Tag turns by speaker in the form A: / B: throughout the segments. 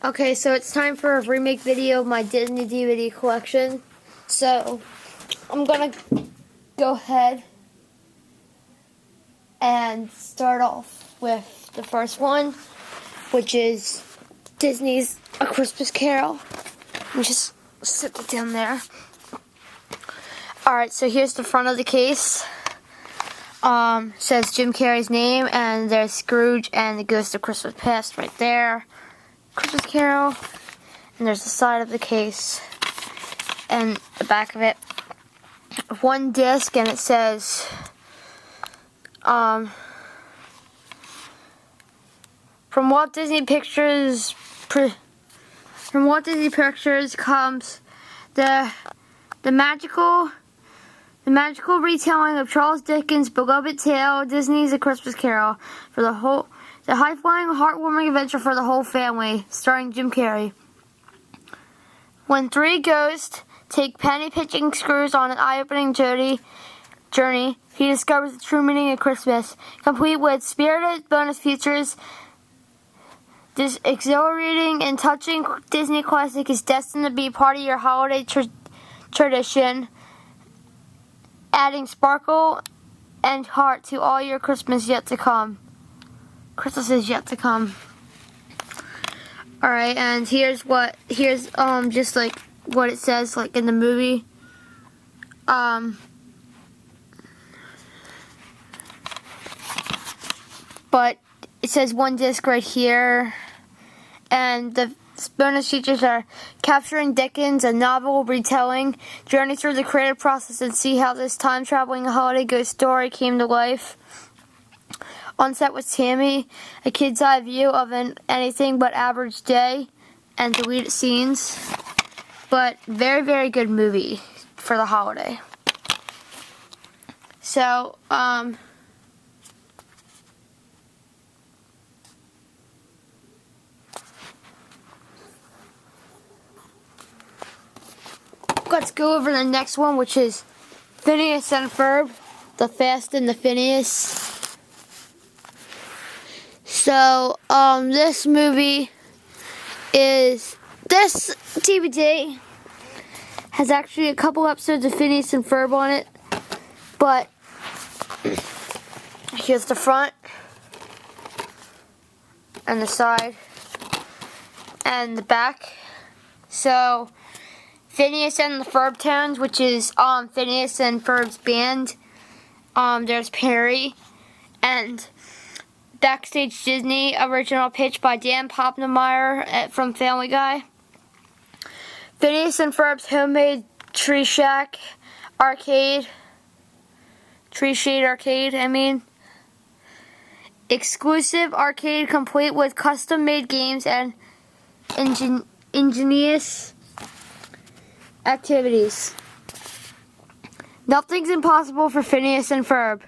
A: Okay, so it's time for a remake video of my Disney DVD collection. So, I'm gonna go ahead and start off with the first one, which is Disney's A Christmas Carol. And just sit it down there. Alright, so here's the front of the case. Says Jim Carrey's name, and there's Scrooge and the Ghost of Christmas Past right there. Christmas Carol, and there's the side of the case and the back of it. One disc, and it says from Walt Disney Pictures. From Walt Disney Pictures comes the magical retelling of Charles Dickens' beloved tale, Disney's A Christmas Carol, for the high-flying, heartwarming adventure for the whole family, starring Jim Carrey. When three ghosts take penny-pinching Scrooge on an eye-opening journey, he discovers the true meaning of Christmas, complete with spirited bonus features. This exhilarating and touching Disney classic is destined to be part of your holiday tradition, adding sparkle and heart to all your Christmas yet to come. Christmas is yet to come. Alright, and here's just like what it says like in the movie. But it says one disc right here, and the bonus features are capturing Dickens, a novel retelling, journey through the creative process and see how this time-traveling holiday ghost story came to life. On set with Tammy, a kid's eye view of an anything but average day, and deleted scenes. But very, very good movie for the holiday. So, let's go over the next one, which is Phineas and Ferb, The Fast and the Phineas. So, this DVD has actually a couple episodes of Phineas and Ferb on it, but here's the front, and the side, and the back. So, Phineas and the Ferb Tones, which is Phineas and Ferb's band. There's Perry, and Backstage Disney, original pitch by Dan Poppnemeyer from Family Guy. Phineas and Ferb's homemade Tree Shade Arcade, exclusive arcade complete with custom-made games and ingenious activities. Nothing's impossible for Phineas and Ferb.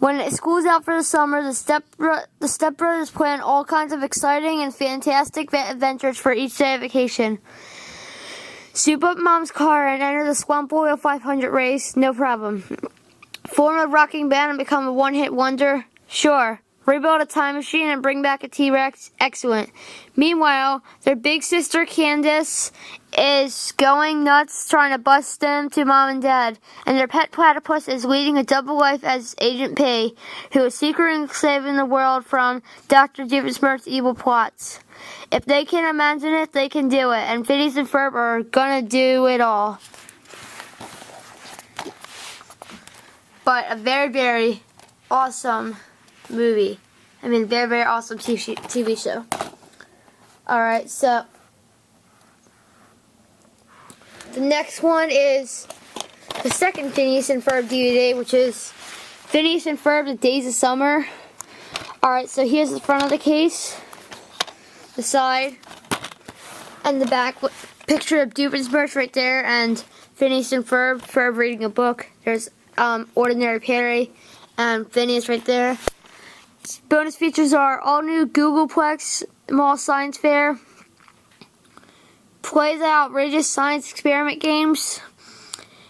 A: When school's out for the summer, the stepbrothers plan all kinds of exciting and fantastic adventures for each day of vacation. Soup up Mom's car and enter the Swamp Oil 500 race, no problem. Form a rocking band and become a one-hit wonder? Sure. Rebuild a time machine and bring back a T-Rex? Excellent. Meanwhile, their big sister Candace is going nuts trying to bust them to Mom and Dad, and their pet platypus is leading a double life as Agent P, who is secretly saving the world from Dr. Doofenshmirtz's evil plots. If they can imagine it, they can do it, and Phineas and Ferb are gonna do it all. But a very, very awesome movie. Very, very awesome TV show. Alright, so the next one is the second Phineas and Ferb DVD, which is Phineas and Ferb, The Days of Summer. Alright, so here's the front of the case, the side, and the back. Picture of Doofenshmirtz right there, and Phineas and Ferb reading a book. There's Ordinary Perry and Phineas right there. Bonus features are all new Googleplex Mall Science Fair, play the outrageous science experiment games,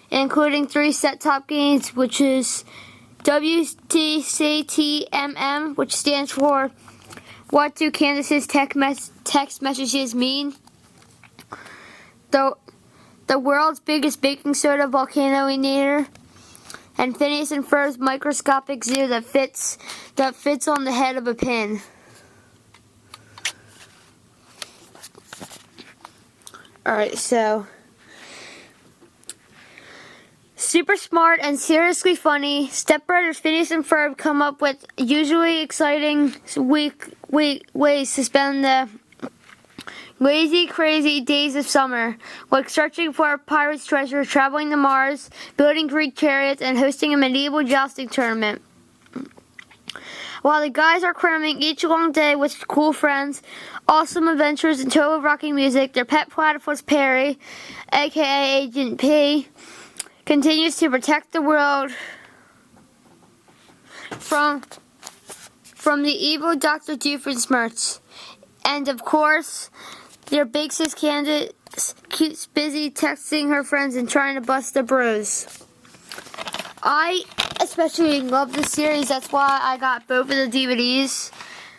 A: including 3 set-top games, which is WTCTMM, which stands for What do Candace's text messages mean? The world's biggest baking soda volcanoinator, and Phineas and Ferb's microscopic zoo that fits on the head of a pin. Alright, so super smart and seriously funny, stepbrothers Phineas and Ferb come up with usually exciting ways to spend the lazy, crazy days of summer, like searching for a pirate's treasure, traveling to Mars, building Greek chariots, and hosting a medieval jousting tournament. While the guys are cramming each long day with cool friends, awesome adventures, and total rocking music, their pet platypus Perry, aka Agent P, continues to protect the world from the evil Dr. Doofenshmirtz. And of course, their big sis Candace keeps busy texting her friends and trying to bust the bros. I especially love this series. That's why I got both of the DVDs.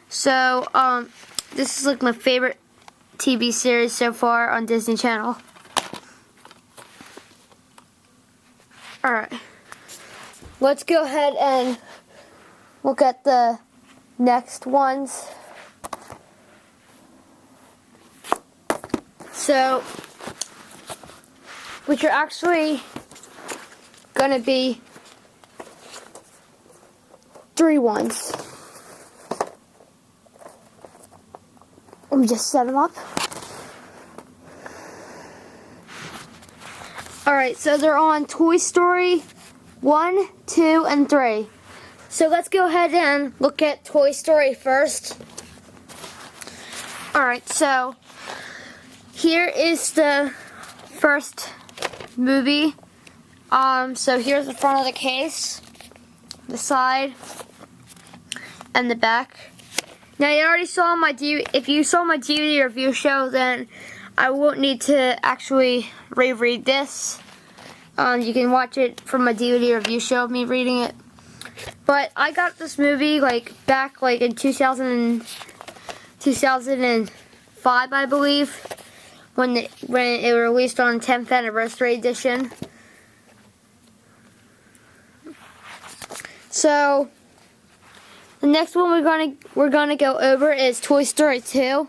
A: So, this is like my favorite TV series so far on Disney Channel. Alright. Let's go ahead and look at the next ones. So, which are actually going to be 3 ones. Let me just set them up. Alright, so they're on Toy Story 1, 2, and 3. So let's go ahead and look at Toy Story first. Alright, so here is the first movie. So here's the front of the case, the side, and the back. Now you already saw my if you saw my DVD review show, then I won't need to actually reread this. You can watch it from my DVD review show of me reading it. But I got this movie back in 2005, I believe, when it released on 10th anniversary edition. So the next one we're gonna go over is Toy Story 2.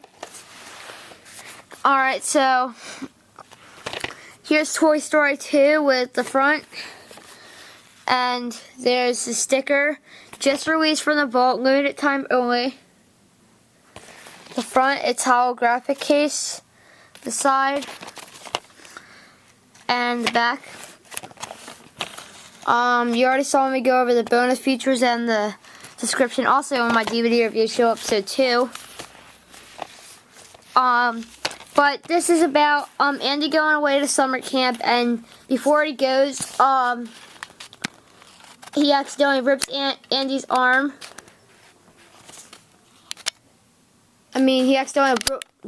A: Alright, so here's Toy Story 2 with the front. And there's the sticker, just released from the vault, limited time only. The front, it's holographic case. The side and the back. You already saw me go over the bonus features and the description also on my DVD review show episode 2. But this is about Andy going away to summer camp, and before he goes, he accidentally rips Andy's arm. He accidentally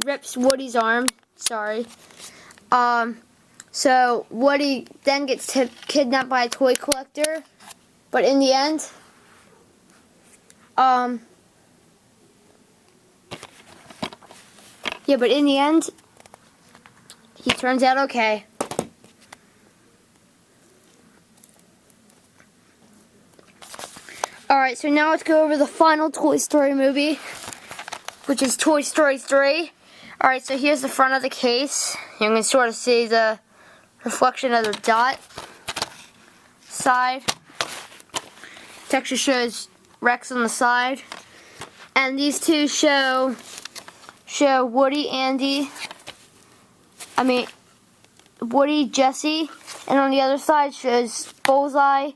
A: rips Woody's arm. Sorry. So Woody then gets kidnapped by a toy collector, but in the end, he turns out okay. Alright, so now let's go over the final Toy Story movie, which is Toy Story 3. Alright, so here's the front of the case. You can sort of see the reflection of the dot. Side. Texture shows Rex on the side. And these two show Woody, Woody, Jesse. And on the other side shows Bullseye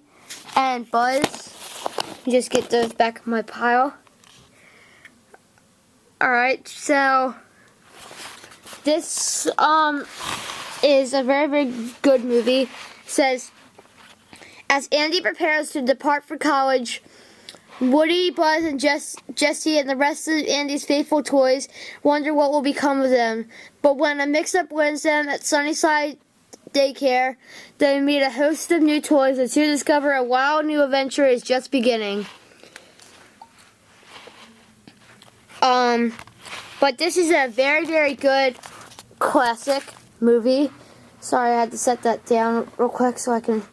A: and Buzz. Just get those back in my pile. Alright, so this is a very, very good movie. It says, as Andy prepares to depart for college, Woody, Buzz, and Jesse and the rest of Andy's faithful toys wonder what will become of them. But when a mix-up wins them at Sunnyside Daycare, they meet a host of new toys and soon discover a wild new adventure is just beginning. But this is a very, very good classic movie. Sorry, I had to set that down real quick so I can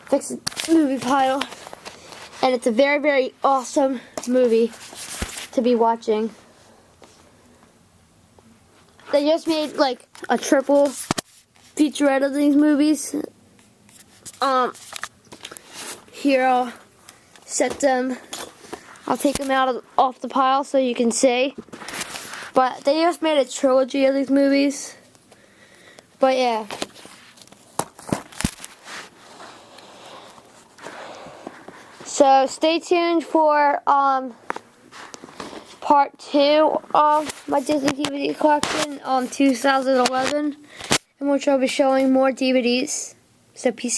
A: fix the movie pile. And it's a very, very awesome movie to be watching. They just made like a triple featurette of these movies. Here I'll set them. I'll take them out off the pile so you can see. But they just made a trilogy of these movies. But yeah. So stay tuned for part 2 of my Disney DVD collection, 2011, in which I'll be showing more DVDs. So peace out.